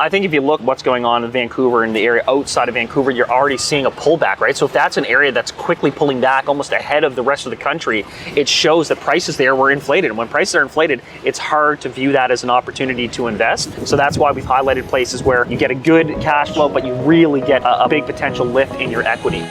I think if you look what's going on in Vancouver and the area outside of Vancouver, you're already seeing a pullback, right? So if that's an area that's quickly pulling back almost ahead of the rest of the country, it shows that prices there were inflated. And when prices are inflated, it's hard to view that as an opportunity to invest. So that's why we've highlighted places where you get a good cash flow, but you really get a big potential lift in your equity.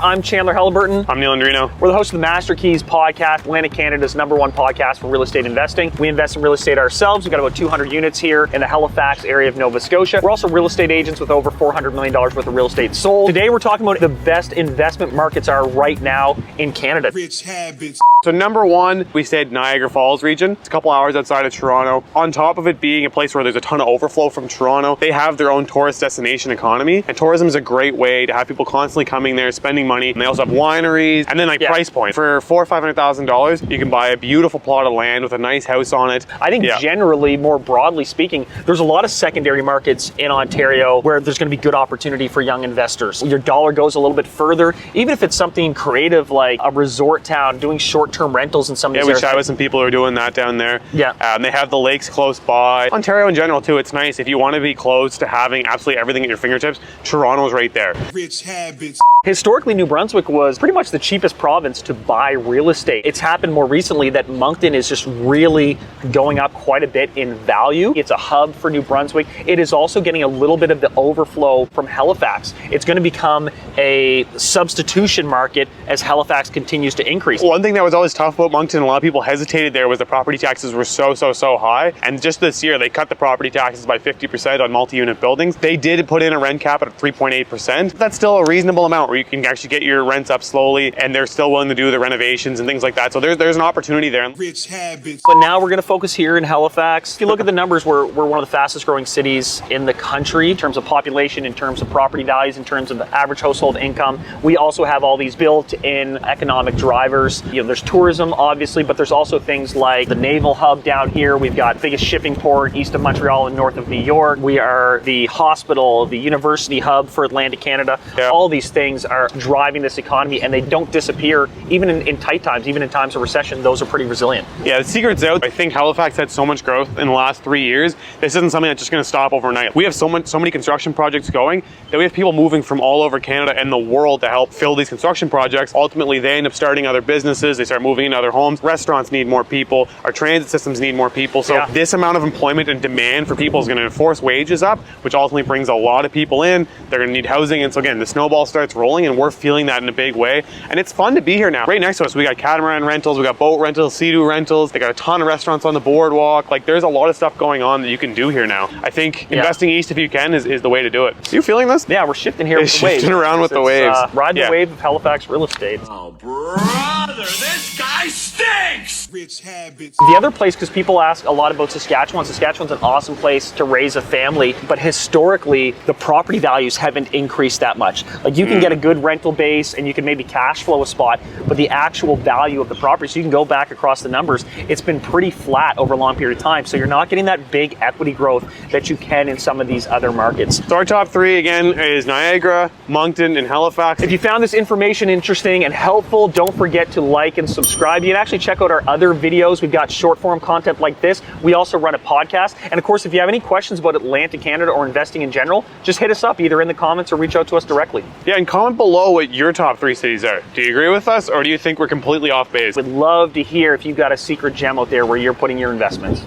I'm Chandler Halliburton. I'm Neal. We're the host of the Master Keys podcast, Atlantic Canada's #1 podcast for real estate investing. We invest in real estate ourselves. We've got about 200 units here in the Halifax area of Nova Scotia. We're also real estate agents with over $400 million worth of real estate sold. Today we're talking about the best investment markets are right now in Canada. Rich habits. So #1, we stayed Niagara Falls region. It's a couple hours outside of Toronto. On top of it being a place where there's a ton of overflow from Toronto, they have their own tourist destination economy. And tourism is a great way to have people constantly coming there, spending money. And they also have wineries. And then price point. For $400,000 or $500,000, you can buy a beautiful plot of land with a nice house on it. I think generally, more broadly speaking, there's a lot of secondary markets in Ontario where there's going to be good opportunity for young investors. Your dollar goes a little bit further, even if it's something creative like a resort town doing short-term rentals in some of these areas. We chat with some people who are doing that down there. They have the lakes close by. Ontario in general too, it's nice. If you want to be close to having absolutely everything at your fingertips, Toronto's right there. Rich habits. Historically, New Brunswick was pretty much the cheapest province to buy real estate. It's happened more recently that Moncton is just really going up quite a bit in value. It's a hub for New Brunswick. It is also getting a little bit of the overflow from Halifax. It's going to become a substitution market as Halifax continues to increase. One thing that was always tough about Moncton, a lot of people hesitated there, was the property taxes were so high. And just this year, they cut the property taxes by 50% on multi-unit buildings. They did put in a rent cap at 3.8%. That's still a reasonable amount where you can actually get your rents up slowly, and they're still willing to do the renovations and things like that. So there's an opportunity there. Rich habits. But now we're going to focus here in Halifax. If you look at the numbers, we're one of the fastest growing cities in the country in terms of population, in terms of property values, in terms of the average household income. We also have all these built-in economic drivers. There's tourism, obviously, but there's also things like the naval hub down here. We've got the biggest shipping port east of Montreal and north of New York. We are the hospital, the university hub for Atlantic Canada. All these things are driving this economy, and they don't disappear even in tight times. Even in times of recession, those are pretty resilient. Yeah, the secret's out. I think Halifax had so much growth in the last 3 years. This isn't something that's just going to stop overnight. We have so many construction projects going that we have people moving from all over Canada and the world to help fill these construction projects. Ultimately, they end up starting other businesses. They start moving into other homes. Restaurants need more people. Our transit systems need more people. So this amount of employment and demand for people is going to force wages up, which ultimately brings a lot of people in. They're going to need housing. And so again, the snowball starts rolling, and we're feeling that in a big way. And it's fun to be here now. Right next to us, we got catamaran rentals, we got boat rentals, sea-doo rentals. They got a ton of restaurants on the boardwalk. There's a lot of stuff going on that you can do here now. I think investing east if you can is the way to do it. Are you feeling this? Yeah, we're shifting here with the waves. Shifting around with the waves. Riding the wave of Halifax real estate. Oh, brother, this guy stinks! Rich habits. The other place, because people ask a lot about Saskatchewan. Saskatchewan's an awesome place to raise a family, but historically, the property values haven't increased that much. You can get a good rental base and you can maybe cash flow a spot, but the actual value of the property, so you can go back across the numbers, it's been pretty flat over a long period of time. So you're not getting that big equity growth that you can in some of these other markets. So our top three again is Niagara, Moncton, and Halifax. If you found this information interesting and helpful, don't forget to like and subscribe. You can actually check out our other videos. We've got short form content like this. We also run a podcast. And of course, if you have any questions about Atlantic Canada or investing in general, just hit us up either in the comments or reach out to us directly. Yeah, and comment below what your top 3 cities are. Do you agree with us, or do you think we're completely off base? We'd love to hear if you've got a secret gem out there where you're putting your investments.